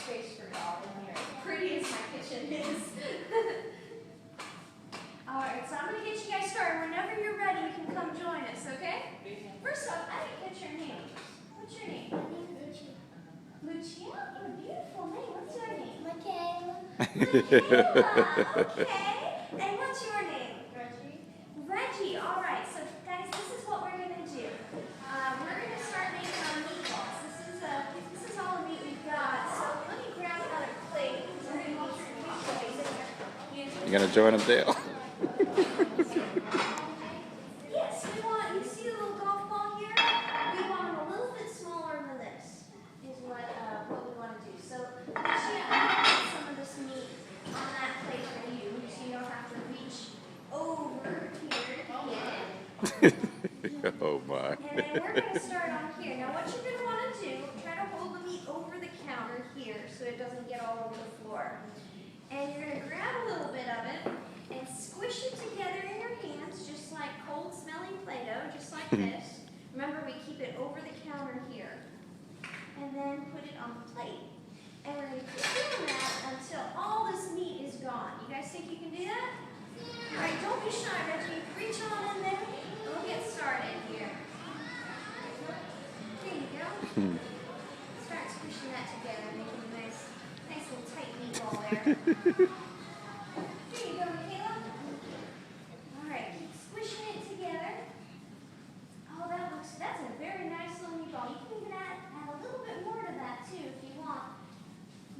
space for it all in here. As pretty as my kitchen is. Alright, so I'm going to get you guys started. Whenever you're ready, you can come join us, okay? First off, I didn't get your name. What's your name? My name is Lucia. Lucia? What a beautiful name. What's your name? Michaela. Michaela, okay. And what's your name? Reggie. Reggie, all right. So, guys, this is what we're going to do. We're going to start making our meatballs. This is all the meat we've got. So let me grab another plate. We're going to make some meatballs. You gonna join them, Dale? Yes, we want, you see the little golf ball here? We want them a little bit smaller than this, is what we want to do. So, Lucia, I'm going to put some of this meat on that plate for you, so you don't have to reach over here to get it. Oh my. And then we're going to start on here. Now, what you're going to want to do, try to hold the meat over the counter here so it doesn't get all over the floor. And you're going to grab a little bit of it and squish it together in your hands, just like cold smelling Play-Doh, just like this. Remember, we keep it over the counter here. And then put it on the plate. And we're going to keep doing that until all this meat is gone. You guys think you can do that? All right, don't be shy, Reggie. Reach on in there. We'll get started here. There you go. Start squishing that together, making a nice little tight meatball there. There you go, Michaela. All right, keep squishing it together. Oh, that's a very nice little meatball. You can even add a little bit more to that too if you want.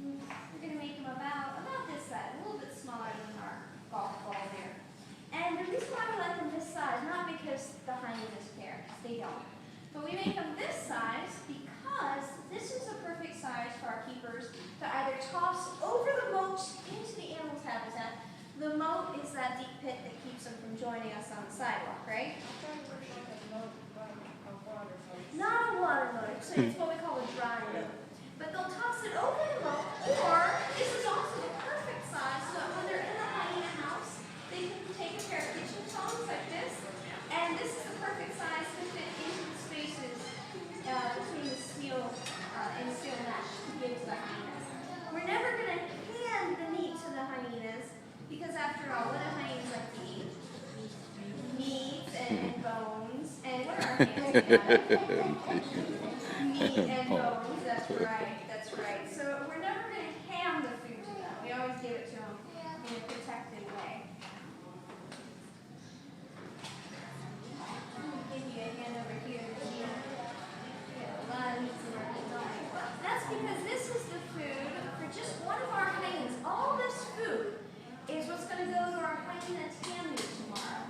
We're going to make them about this size, a little bit smaller than our golf ball there. And the reason why we like them this size, not because the hyenas care, they don't. But we make them this size because this is a perfect size for our keepers to either toss over the moat into the animal's habitat. The moat is that deep pit that keeps them from joining us on the sidewalk, right? Not a water moat, so it's what we call a dry moat. But they'll toss it over the moat, or this is also the perfect size so that when they're in the hyena house, they can take a pair of kitchen tongs like this, and this is the perfect size to fit into the spaces between the steel and steel mesh to give to the hyenas. We're never going to hand the meat to the hyenas because, after all, what do hyenas like to eat? Meat and bones, and what are our hands meat and bones. That's right. That's right. So we're never going to hand the food to them. We always give it to them in a protected way. Give you a hand over here, Regina. We have a lot of meat in our hand. That's because this is the food for just one of our hyenas. All this food is what's going to go to our hyena Tamu tomorrow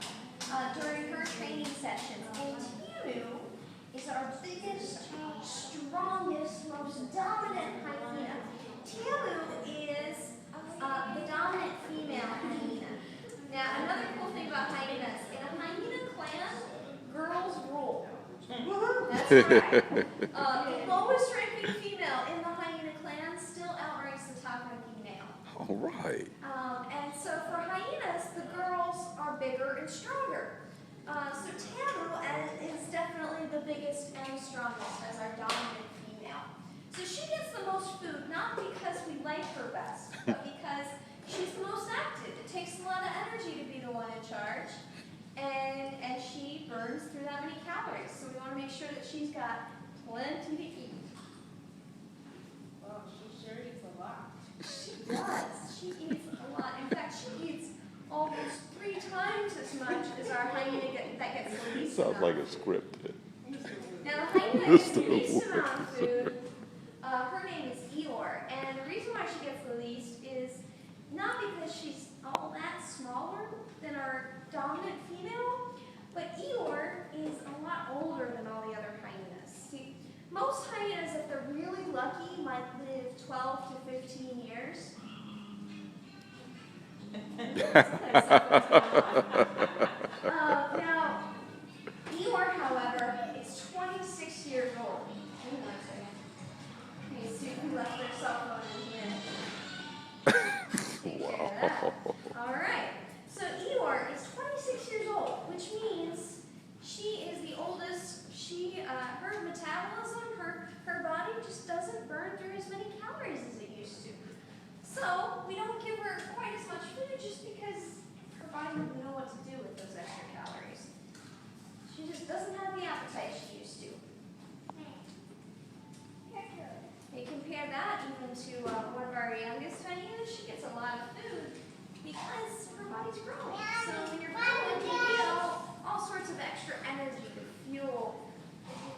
during her training sessions. And Tamu is our biggest, strongest, most dominant hyena. Tamu is the dominant female hyena. Now, another cool thing about hyenas, in a hyena clan, girls rule. That's right. The lowest ranking female in the hyena clan still outranks the top ranking male. All right. And so for hyenas, the girls are bigger and stronger. So Tamu is definitely the biggest and strongest as our dominant female. So she gets the most food, not because we like her best, but because she's the most active. It takes a lot of energy to be the one in charge, and she burns through that many calories. So we want to make sure that she's got plenty to eat. Well, she sure eats a lot. She does. She eats a lot. In fact, she eats almost 3 times as much as our hyena that gets the least Sounds amount. like a script. Now, the hyena that gets the least amount of food, her name is Eeyore, and the reason why she gets the least is not because she's all that smaller than our dominant female, but Eeyore is a lot older than all the other hyenas. See, most hyenas, if they're really lucky, might live 12 to 15 years. Now, Eeyore, however, is 26 years old. Hang on a second. Okay, student left their cell phone in here. Take care of that. All right. So Eeyore is 26 years old, which means she is the oldest. Her metabolism, her body just doesn't burn through as many calories as it used to. So we don't give her quite as much food just because her body doesn't know what to do with those extra calories. She just doesn't have the appetite she used to. You compare that even to one of our youngest hyenas, she gets a lot of food because her body's growing. So when you're growing, you need all sorts of extra energy to fuel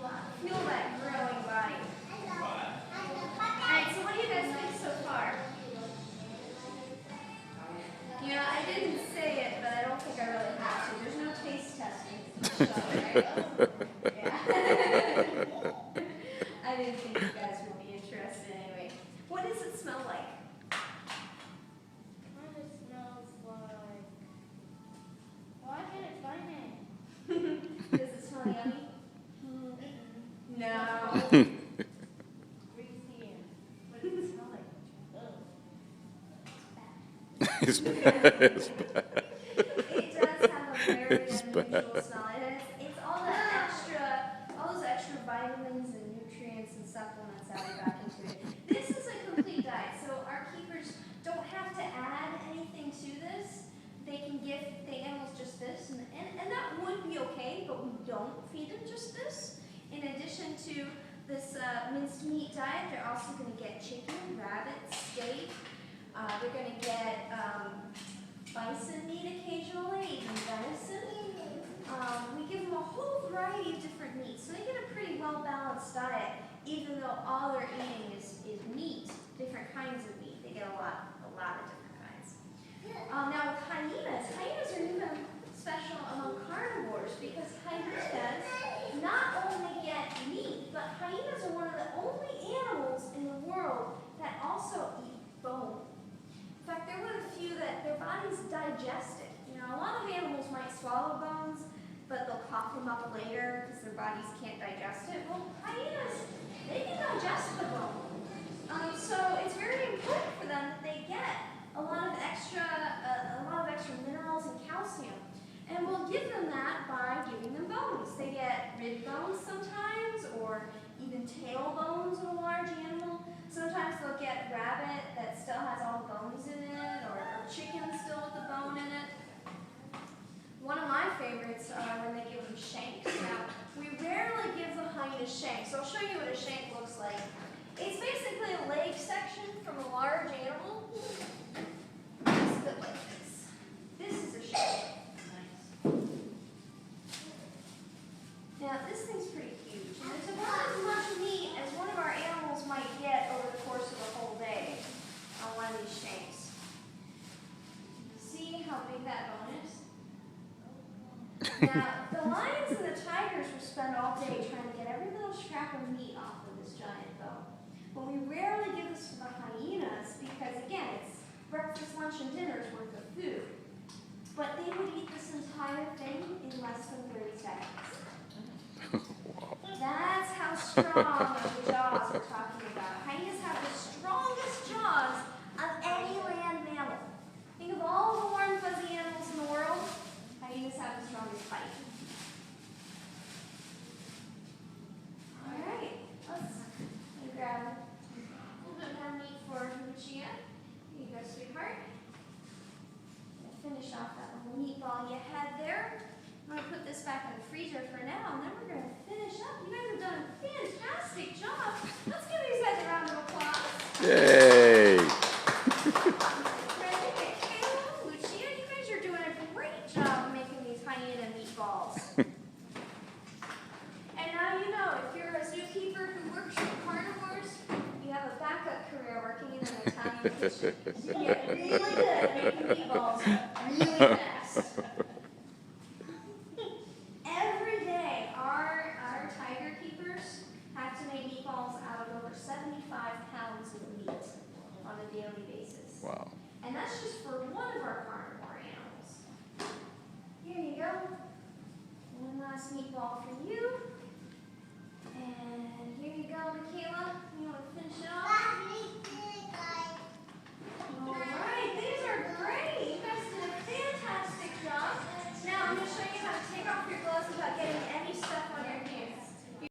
that growing body. Alright, so what do you guys think so far? Yeah, I didn't say it, but I don't think I really have to. There's no taste testing for the show, right? Yeah. I didn't think you guys would be interested anyway. What does it smell like? Mine just smells like. Why can't I find it? Does it smell yummy? No. Greasy and. What does it smell like? It's bad. It's bad. It does have a very unusual smell. It's all those extra vitamins and nutrients and supplements added back into it. This is a complete diet, so our keepers don't have to add anything to this. They can give the animals just this, and that would be okay, but we don't feed them just this. In addition to this minced meat diet, they're also going to get chicken, rabbit, steak. They're going to get bison meat occasionally, even venison. We give them a whole variety of different meats, so they get a pretty well-balanced diet, even though all they're eating is meat, different kinds of meat. They get a lot of different kinds. Now with hyenas are even special among carnivores because hyenas not only get meat, but hyenas are one of the only animals in the world that also eat bone. In fact, they're one of the few that their bodies digest it. You know, a lot of animals might swallow bones, but they'll cough them up later because their bodies can't digest it. Well, hyenas, they can digest the bone. So it's very important for them that they get a lot of extra minerals and calcium. And we'll give them that by giving them bones. They get rib bones sometimes, or even tail bones of a large animal. Sometimes they'll get rabbit that still has all the bones in it, or chicken still with the bone in it. One of my favorites are when they give them shanks. Now, we rarely give the hyena shanks. So I'll show you what a shank looks like. It's basically a leg section from a large animal. Just look like this. This is a shank. Now, this thing's pretty huge. And it's about as much meat as one of our animals might get over the course of a whole day on one of these shanks. See how big that bone is? Now, the lions and the tigers will spend all day trying to get every little scrap of meat off of this giant bone. But we rarely give this to the hyenas because, again, it's breakfast, lunch, and dinner's worth of food. But they would eat this entire thing in less than 30 seconds. Wow. That's how strong of the jaws we're talking about. Hyenas have the strongest jaws of any land mammal. Think of all the warm, fuzzy animals in the world. Hyenas have the strongest bite. All right, let's grab a little bit more meat for Lucia. Here you go, sweetheart. Finish off that little meatball you had there. I'm going to put this back in the freezer for now, and then we're going to finish up. You guys have done a fantastic job. Let's give these guys a round of applause. Yay! Reg and Kay-Kay, Lucia, you guys are doing a great job making these hyena meatballs. And now you know, if you're a zookeeper who works with carnivores, you have a backup career working in an Italian kitchen. You get really good at making meatballs really fast.